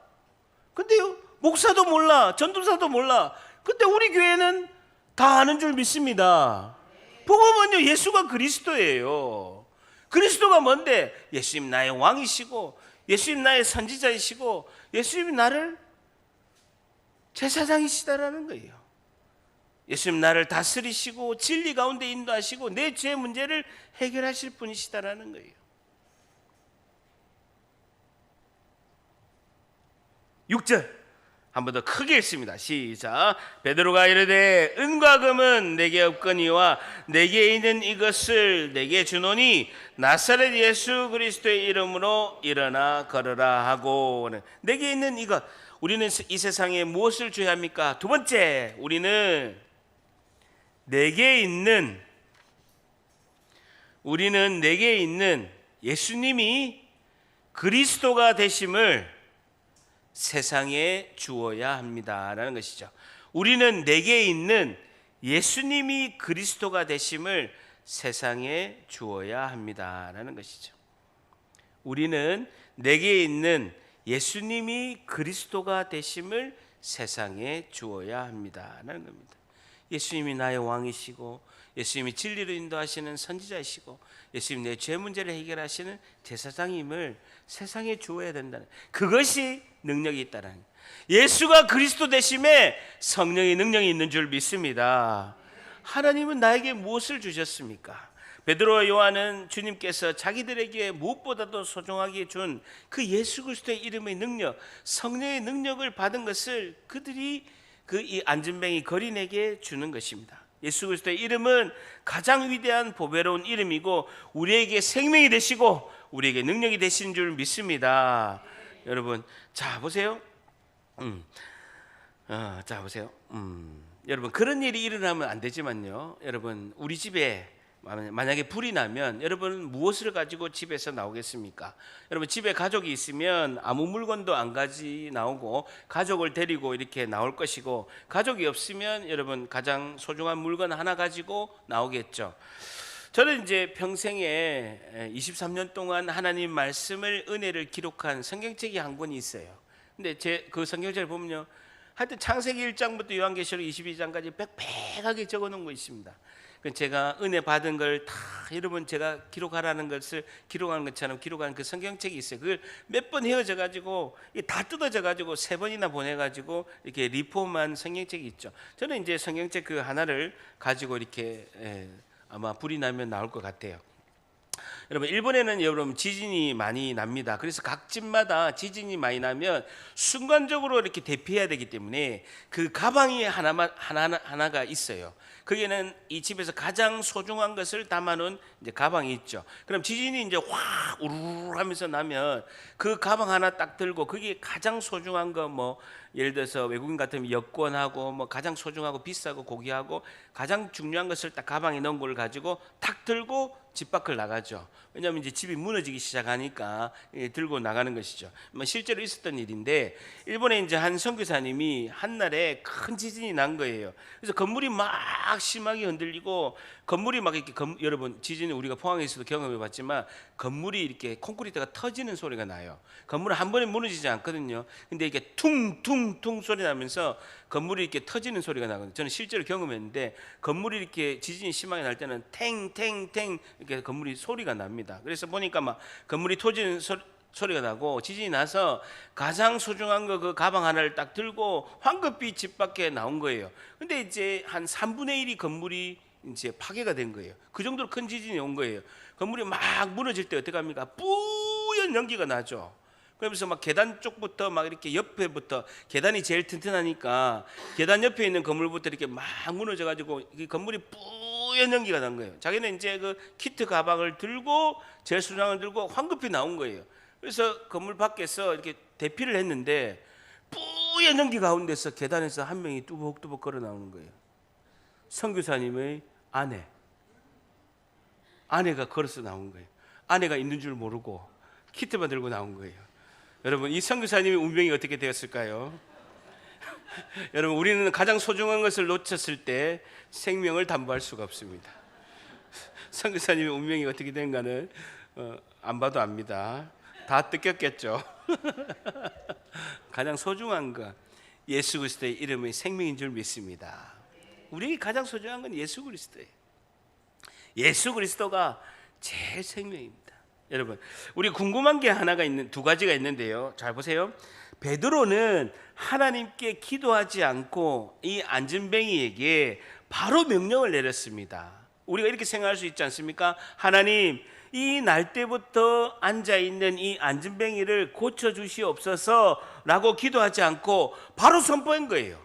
근데요, 목사도 몰라, 전도사도 몰라. 근데 우리 교회는 다 아는 줄 믿습니다. 복음은요, 예수가 그리스도예요. 그리스도가 뭔데? 예수님 나의 왕이시고, 예수님 나의 선지자이시고, 예수님이 나를 제사장이시다라는 거예요. 예수님 나를 다스리시고 진리 가운데 인도하시고 내 죄 문제를 해결하실 분이시다라는 거예요. 6절 한 번 더 크게 읽습니다. 시작. 베드로가 이르되 은과 금은 내게 없거니와 내게 있는 이것을 내게 주노니 나사렛 예수 그리스도의 이름으로 일어나 걸으라 하고. 내게 있는 이것, 우리는 이 세상에 무엇을 줘야 합니까? 두 번째, 우리는 내게 있는 예수님이 그리스도가 되심을 세상에 주어야 합니다라는 것이죠. 우리는 내게 있는 예수님이 그리스도가 되심을 세상에 주어야 합니다라는 것이죠. 우리는 내게 있는 예수님이 그리스도가 되심을 세상에 주어야 합니다라는 겁니다. 예수님이 나의 왕이시고, 예수님이 진리로 인도하시는 선지자이시고, 예수님 내 죄 문제를 해결하시는 제사장임을 세상에 주어야 된다는, 그것이 능력이 있다는, 예수가 그리스도 되심에 성령의 능력이 있는 줄 믿습니다. 하나님은 나에게 무엇을 주셨습니까? 베드로와 요한은 주님께서 자기들에게 무엇보다도 소중하게 준 그 예수 그리스도의 이름의 능력, 성령의 능력을 받은 것을 그들이 이 안진뱅이 거린에게 주는 것입니다. 예수 그리스도의 이름은 가장 위대한 보배로운 이름이고 우리에게 생명이 되시고 우리에게 능력이 되신 줄 믿습니다. 여러분, 자 보세요. 여러분, 그런 일이 일어나면 안 되지만요. 여러분, 우리 집에 만약에 불이 나면 여러분 무엇을 가지고 집에서 나오겠습니까? 여러분, 집에 가족이 있으면 아무 물건도 안 가지 나오고 가족을 데리고 이렇게 나올 것이고, 가족이 없으면 여러분 가장 소중한 물건 하나 가지고 나오겠죠. 저는 이제 평생에 23년 동안 하나님 말씀을, 은혜를 기록한 성경책이 한 권이 있어요. 근데 제 그 성경책을 보면요, 하여튼 창세기 1장부터 요한계시록 22장까지 빽빽하게 적어 놓은 거 있습니다. 제가 은혜 받은 걸 다 여러분 제가 기록하라는 것을 기록하는 것처럼 기록한 그 성경책이 있어요. 그걸 몇 번 헤어져 가지고 다 뜯어져 가지고 3번이나 보내 가지고 이렇게 리폼한 성경책이 있죠. 저는 이제 성경책 그 하나를 가지고 이렇게 아마 불이 나면 나올 것 같아요. 여러분, 일본에는 여러분 지진이 많이 납니다. 그래서 각 집마다 지진이 많이 나면 순간적으로 이렇게 대피해야 되기 때문에 그 가방이 하나가 있어요. 거기에는 이 집에서 가장 소중한 것을 담아놓은 이제 가방이 있죠. 그럼 지진이 이제 확 우르르 하면서 나면 그 가방 하나 딱 들고 거기에 가장 소중한 거, 뭐 예를 들어서 외국인 같으면 여권하고 뭐 가장 소중하고 비싸고 고귀하고 가장 중요한 것을 딱 가방에 넣은 걸 가지고 탁 들고 집 밖을 나가죠. 왜냐하면 이제 집이 무너지기 시작하니까 들고 나가는 것이죠. 실제로 있었던 일인데, 일본에 이제 한 선교사님이 한 날에 큰 지진이 난 거예요. 그래서 건물이 막 심하게 흔들리고, 건물이 막 이렇게 여러분 지진을 우리가 포항에서도 경험해봤지만 건물이 이렇게 콘크리트가 터지는 소리가 나요. 건물은 한 번에 무너지지 않거든요. 근데 이게 퉁퉁퉁 소리 나면서 건물이 이렇게 터지는 소리가 나거든요. 저는 실제로 경험했는데, 건물이 이렇게 지진이 심하게 날 때는 탱탱탱 이렇게 건물이 소리가 납니다. 그래서 보니까 막 건물이 터지는 소리가 나고, 지진이 나서 가장 소중한 거 그 가방 하나를 딱 들고 황급히 집 밖에 나온 거예요. 근데 이제 한 3분의 1이 건물이 이제 파괴가 된 거예요. 그 정도로 큰 지진이 온 거예요. 건물이 막 무너질 때 어떻게 합니까? 뿌연 연기가 나죠. 그러면서 막 계단 쪽부터 막 이렇게 옆에부터, 계단이 제일 튼튼하니까 계단 옆에 있는 건물부터 이렇게 막 무너져 가지고 이 건물이 뿌연 연기가 난 거예요. 자기는 이제 그 키트 가방을 들고 제일 소중한 걸 들고 황급히 나온 거예요. 그래서 건물 밖에서 이렇게 대피를 했는데 뿌연 연기 가운데서 계단에서 한 명이 뚜벅뚜벅 걸어 나오는 거예요. 선교사님의 아내가 걸어서 나온 거예요. 아내가 있는 줄 모르고 키트만 들고 나온 거예요. 여러분, 이 선교사님의 운명이 어떻게 되었을까요? 여러분, 우리는 가장 소중한 것을 놓쳤을 때 생명을 담보할 수가 없습니다. 선교사님의 운명이 어떻게 된가는 안 봐도 압니다. 다 뜯겼겠죠. 가장 소중한 것, 예수 그리스도의 이름의 생명인 줄 믿습니다. 우리에게 가장 소중한 건 예수 그리스도예요. 예수 그리스도가 제일 생명입니다. 여러분, 우리 궁금한 게 두 가지가 있는데요. 잘 보세요. 베드로는 하나님께 기도하지 않고 이 안진뱅이에게 바로 명령을 내렸습니다. 우리가 이렇게 생각할 수 있지 않습니까? 하나님, 이 날 때부터 앉아있는 이 안진뱅이를 고쳐주시옵소서라고 기도하지 않고 바로 선포한 거예요.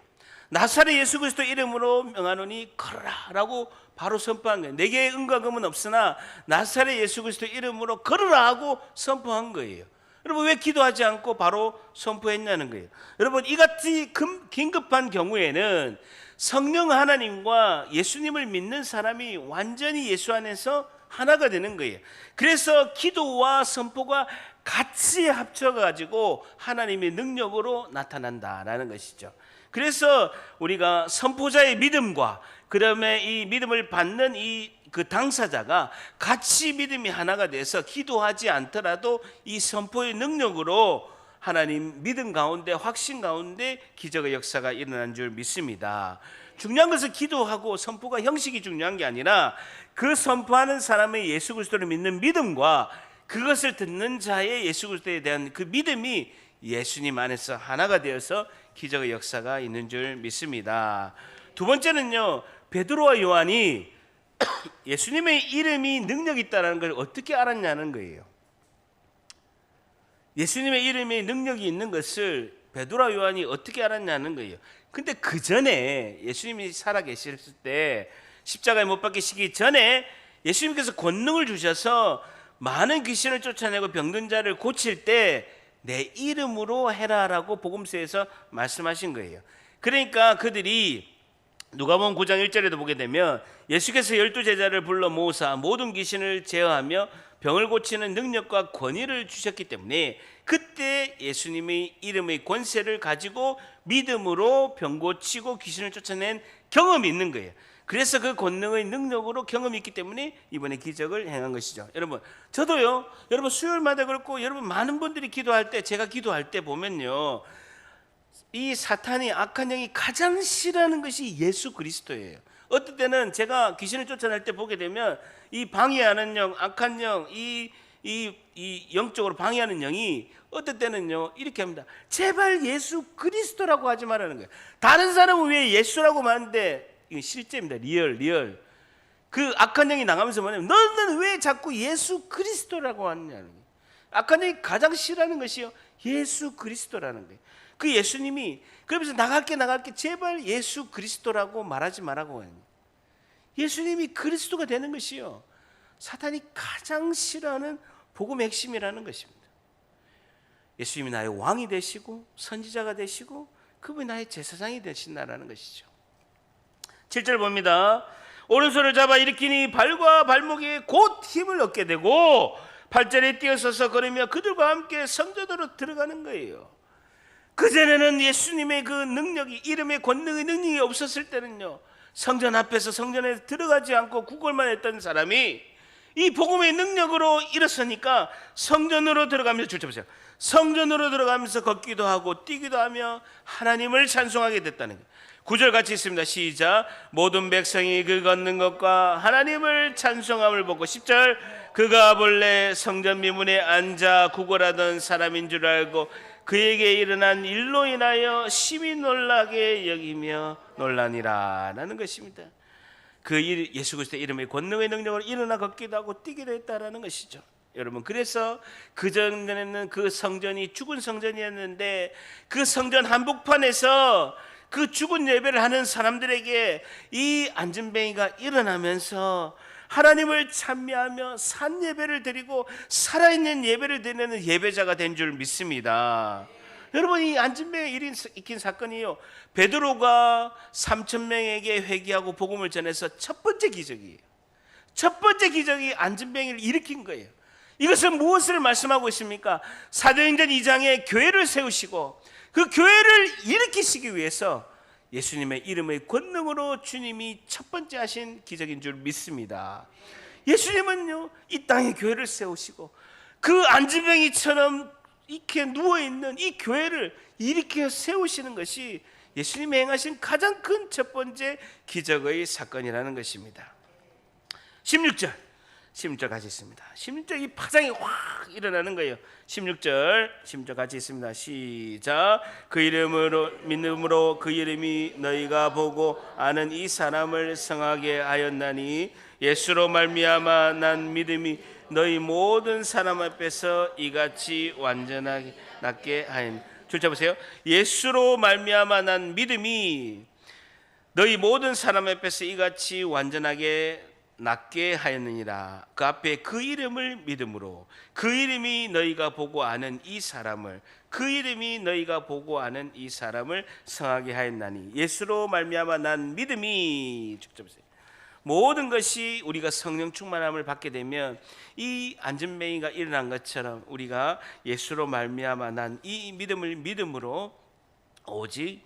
나사렛 예수 그리스도 이름으로 명하노니 걸어라라고 바로 선포한 거예요. 내게 은과 금은 없으나 나사렛 예수 그리스도 이름으로 걸어라 하고 선포한 거예요. 여러분, 왜 기도하지 않고 바로 선포했냐는 거예요. 여러분, 이같이 긴급한 경우에는 성령 하나님과 예수님을 믿는 사람이 완전히 예수 안에서 하나가 되는 거예요. 그래서 기도와 선포가 같이 합쳐가지고 하나님의 능력으로 나타난다라는 것이죠. 그래서 우리가 선포자의 믿음과 그다음에 이 믿음을 받는 그 당사자가 같이 믿음이 하나가 돼서 기도하지 않더라도 이 선포의 능력으로 하나님 믿음 가운데, 확신 가운데 기적의 역사가 일어난 줄 믿습니다. 중요한 것은 기도하고 선포가 형식이 중요한 게 아니라 그 선포하는 사람의 예수 그리스도를 믿는 믿음과 그것을 듣는 자의 예수 그리스도에 대한 그 믿음이 예수님 안에서 하나가 되어서 기적의 역사가 있는 줄 믿습니다. 두 번째는요, 베드로와 요한이 예수님의 이름이 능력이 있다는 걸 어떻게 알았냐는 거예요. 예수님의 이름에 능력이 있는 것을 베드로와 요한이 어떻게 알았냐는 거예요. 근데 그 전에 예수님이 살아계실 때, 십자가에 못 박히시기 전에 예수님께서 권능을 주셔서 많은 귀신을 쫓아내고 병든 자를 고칠 때 내 이름으로 해라라고 복음서에서 말씀하신 거예요. 그러니까 그들이 누가복음 9장 1절에도 보게 되면 예수께서 12제자를 불러 모으사 모든 귀신을 제어하며 병을 고치는 능력과 권위를 주셨기 때문에 그때 예수님의 이름의 권세를 가지고 믿음으로 병 고치고 귀신을 쫓아낸 경험이 있는 거예요. 그래서 그 권능의 능력으로 경험이 있기 때문에 이번에 기적을 행한 것이죠. 여러분, 저도요, 여러분 수요일마다 그렇고 여러분 많은 분들이 기도할 때, 제가 기도할 때 보면요, 이 사탄이, 악한 영이 가장 싫어하는 것이 예수 그리스도예요. 어떨 때는 제가 귀신을 쫓아낼 때 보게 되면 이 방해하는 영, 악한 영, 이 영적으로 방해하는 영이 어떨 때는요 이렇게 합니다. 제발 예수 그리스도라고 하지 말라는 거예요. 다른 사람은 왜 예수라고 하는데, 이건 실제입니다. 리얼. 그 악한 영이 나가면서 뭐냐면, 너는 왜 자꾸 예수 그리스도라고 하느냐는 거예요. 악한 영이 가장 싫어하는 것이요, 예수 그리스도라는 거예요. 그 예수님이 그러면서 나갈게 제발 예수 그리스도라고 말하지 말라고 해요. 예수님이 그리스도가 되는 것이요, 사탄이 가장 싫어하는 복음의 핵심이라는 것입니다. 예수님이 나의 왕이 되시고 선지자가 되시고 그분이 나의 제사장이 되신다라는 것이죠. 7절 봅니다. 오른손을 잡아 일으키니 발과 발목에 곧 힘을 얻게 되고 8절에 뛰어서서 걸으며 그들과 함께 성전으로 들어가는 거예요. 그전에는 예수님의 그 능력이, 이름의 권능의 능력이 없었을 때는요, 성전 앞에서 성전에 들어가지 않고 구걸만 했던 사람이 이 복음의 능력으로 일어서니까 성전으로 들어가면서, 줄 잡으세요, 성전으로 들어가면서 걷기도 하고 뛰기도 하며 하나님을 찬송하게 됐다는 거예요. 9절 같이 있습니다. 시작. 모든 백성이 그 걷는 것과 하나님을 찬송함을 보고, 10절, 그가 본래 성전 미문에 앉아 구걸하던 사람인 줄 알고 그에게 일어난 일로 인하여 심히 놀라게 여기며 놀라니라 라는 것입니다. 그 예수 그리스도의 이름의 권능의 능력으로 일어나 걷기도 하고 뛰기도 했다라는 것이죠. 여러분, 그래서 그전에는 그 성전이 죽은 성전이었는데 그 성전 한복판에서 그 죽은 예배를 하는 사람들에게 이 안진뱅이가 일어나면서 하나님을 찬미하며 산 예배를 드리고 살아있는 예배를 드리는 예배자가 된 줄 믿습니다. 여러분, 이 안진뱅이 일으킨 사건이요, 베드로가 3,000명에게 회개하고 복음을 전해서 첫 번째 기적이에요. 첫 번째 기적이 안진뱅이를 일으킨 거예요. 이것은 무엇을 말씀하고 있습니까? 사도행전 2장에 교회를 세우시고 그 교회를 일으키시기 위해서 예수님의 이름의 권능으로 주님이 첫 번째 하신 기적인 줄 믿습니다. 예수님은요, 이 땅에 교회를 세우시고 그 안진뱅이처럼 이렇게 누워있는 이 교회를 일으켜 세우시는 것이 예수님이 행하신 가장 큰 첫 번째 기적의 사건이라는 것입니다. 16절 같이 있습니다. 16절, 이 파장이 확 일어나는 거예요. 16절 같이 있습니다. 시작. 그 이름으로, 믿음으로 그 이름이 너희가 보고 아는 이 사람을 성하게 하였나니 예수로 말미암아 난 믿음이 너희 모든 사람 앞에서 이같이 완전하게 낫게 하였니. 줄 잡으세요. 예수로 말미암아 난 믿음이 너희 모든 사람 앞에서 이같이 완전하게 낫게 하였느니라. 그 앞에 그 이름을 믿음으로, 그 이름이 너희가 보고 아는 이 사람을, 그 이름이 너희가 보고 아는 이 사람을 성하게 하였나니. 예수로 말미암아 난 믿음이, 직접 보세요. 모든 것이 우리가 성령 충만함을 받게 되면 이 안전뱅이가 일어난 것처럼 우리가 예수로 말미암아 난 이 믿음을 믿음으로 오직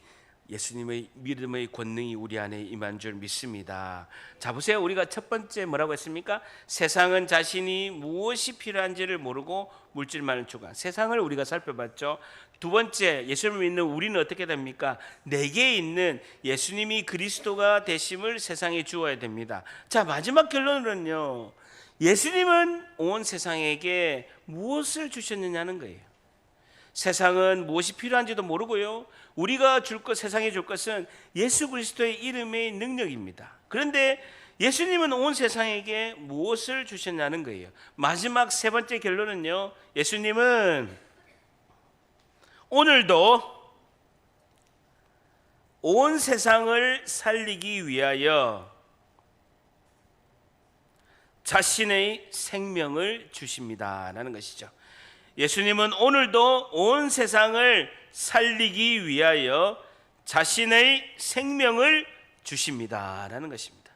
예수님의 믿음의 권능이 우리 안에 임한 줄 믿습니다. 자 보세요. 우리가 첫 번째 뭐라고 했습니까? 세상은 자신이 무엇이 필요한지를 모르고 물질만을 추구한. 세상을 우리가 살펴봤죠. 두 번째, 예수님을 믿는 우리는 어떻게 됩니까? 내게 있는 예수님이 그리스도가 되심을 세상에 주어야 됩니다. 자 마지막 결론은요, 예수님은 온 세상에게 무엇을 주셨느냐는 거예요. 세상은 무엇이 필요한지도 모르고요, 우리가 줄 것, 세상에 줄 것은 예수 그리스도의 이름의 능력입니다. 그런데 예수님은 온 세상에게 무엇을 주셨냐는 거예요. 마지막 세 번째 결론은요, 예수님은 오늘도 온 세상을 살리기 위하여 자신의 생명을 주십니다라는 것이죠. 예수님은 오늘도 온 세상을 살리기 위하여 자신의 생명을 주십니다라는 것입니다.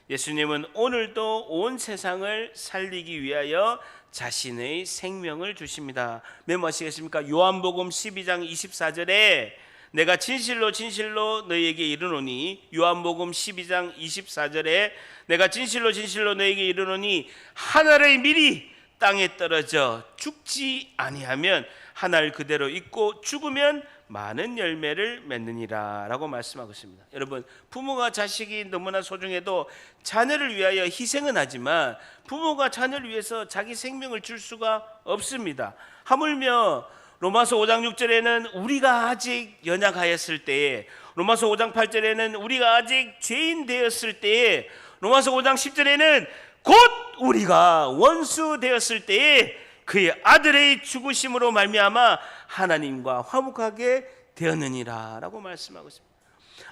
예수님은 오늘도 온 세상을 살리기 위하여 자신의 생명을 주십니다. 메모하시겠습니까? 요한복음 12장 24절에 내가 진실로 진실로 너희에게 이르노니, 요한복음 12장 24절에 내가 진실로 진실로 너희에게 이르노니 하늘의 밀이 땅에 떨어져 죽지 아니하면 하늘 그대로 있고 죽으면 많은 열매를 맺느니라 라고 말씀하고 있습니다. 여러분, 부모가 자식이 너무나 소중해도 자녀를 위하여 희생은 하지만 부모가 자녀를 위해서 자기 생명을 줄 수가 없습니다. 하물며 로마서 5장 6절에는 우리가 아직 연약하였을 때에, 로마서 5장 8절에는 우리가 아직 죄인 되었을 때에, 로마서 5장 10절에는 곧 우리가 원수 되었을 때에 그의 아들의 죽으심으로 말미암아 하나님과 화목하게 되었느니라 라고 말씀하고 있습니다.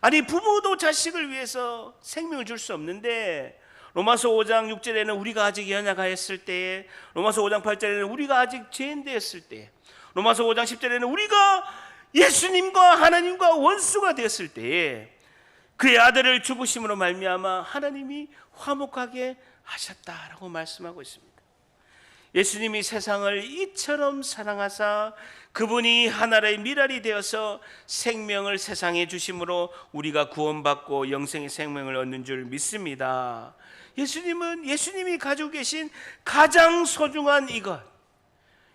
아니, 부모도 자식을 위해서 생명을 줄 수 없는데 로마서 5장 6절에는 우리가 아직 연약하였을 때에, 로마서 5장 8절에는 우리가 아직 죄인 되었을 때에, 로마서 5장 10절에는 우리가 예수님과 하나님과 원수가 되었을 때에 그의 아들을 죽으심으로 말미암아 하나님이 화목하게 하셨다라고 말씀하고 있습니다. 예수님이 세상을 이처럼 사랑하사 그분이 하나의 미랄이 되어서 생명을 세상에 주심으로 우리가 구원받고 영생의 생명을 얻는 줄 믿습니다. 예수님은 예수님이 가지고 계신 가장 소중한 이것,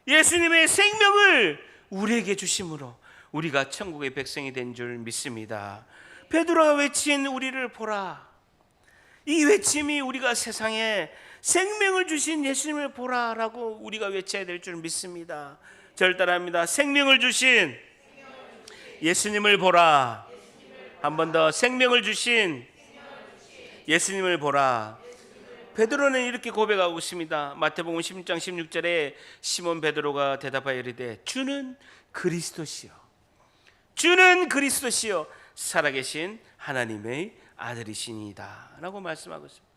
예수님의 생명을 우리에게 주심으로 우리가 천국의 백성이 된 줄 믿습니다. 베드로가 외친 우리를 보라, 이 외침이 우리가 세상에 생명을 주신 예수님을 보라라고 우리가 외쳐야 될 줄 믿습니다. 저를 따라합니다. 생명을 주신 예수님을 보라. 한 번 더, 생명을 주신 예수님을 보라. 베드로는 이렇게 고백하고 있습니다. 마태복음 16장 16절에 시몬 베드로가 대답하여 이르되 주는 그리스도시요, 주는 그리스도시요 살아계신 하나님의 아들이시니이다 라고 말씀하고 있습니다.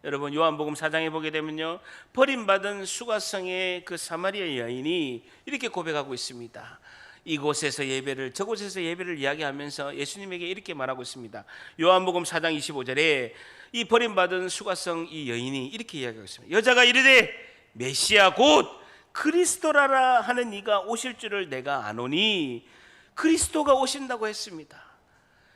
여러분, 요한복음 4장에 보게 되면요, 버림받은 수가성의 그 사마리아 여인이 이렇게 고백하고 있습니다. 이곳에서 예배를, 저곳에서 예배를 이야기하면서 예수님에게 이렇게 말하고 있습니다. 요한복음 4장 25절에 이 버림받은 수가성 이 여인이 이렇게 이야기하고 있습니다. 여자가 이르되 메시아 곧 그리스도라라 하는 이가 오실 줄을 내가 아노니, 그리스도가 오신다고 했습니다.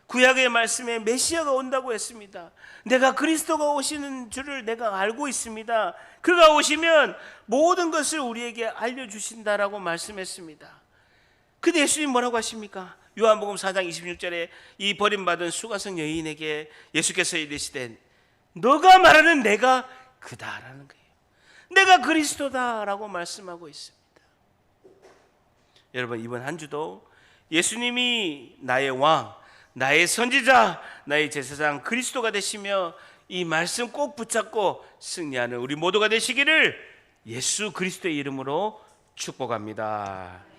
구약의 말씀에 메시아가 온다고 했습니다. 내가 그리스도가 오시는 줄을 내가 알고 있습니다. 그가 오시면 모든 것을 우리에게 알려주신다라고 말씀했습니다. 근데 예수님 뭐라고 하십니까? 요한복음 4장 26절에 이 버림받은 수가성 여인에게 예수께서 이르시되 너가 말하는 내가 그다라는 거예요. 내가 그리스도다라고 말씀하고 있습니다. 여러분, 이번 한 주도 예수님이 나의 왕, 나의 선지자, 나의 제사장 그리스도가 되시며 이 말씀 꼭 붙잡고 승리하는 우리 모두가 되시기를 예수 그리스도의 이름으로 축복합니다.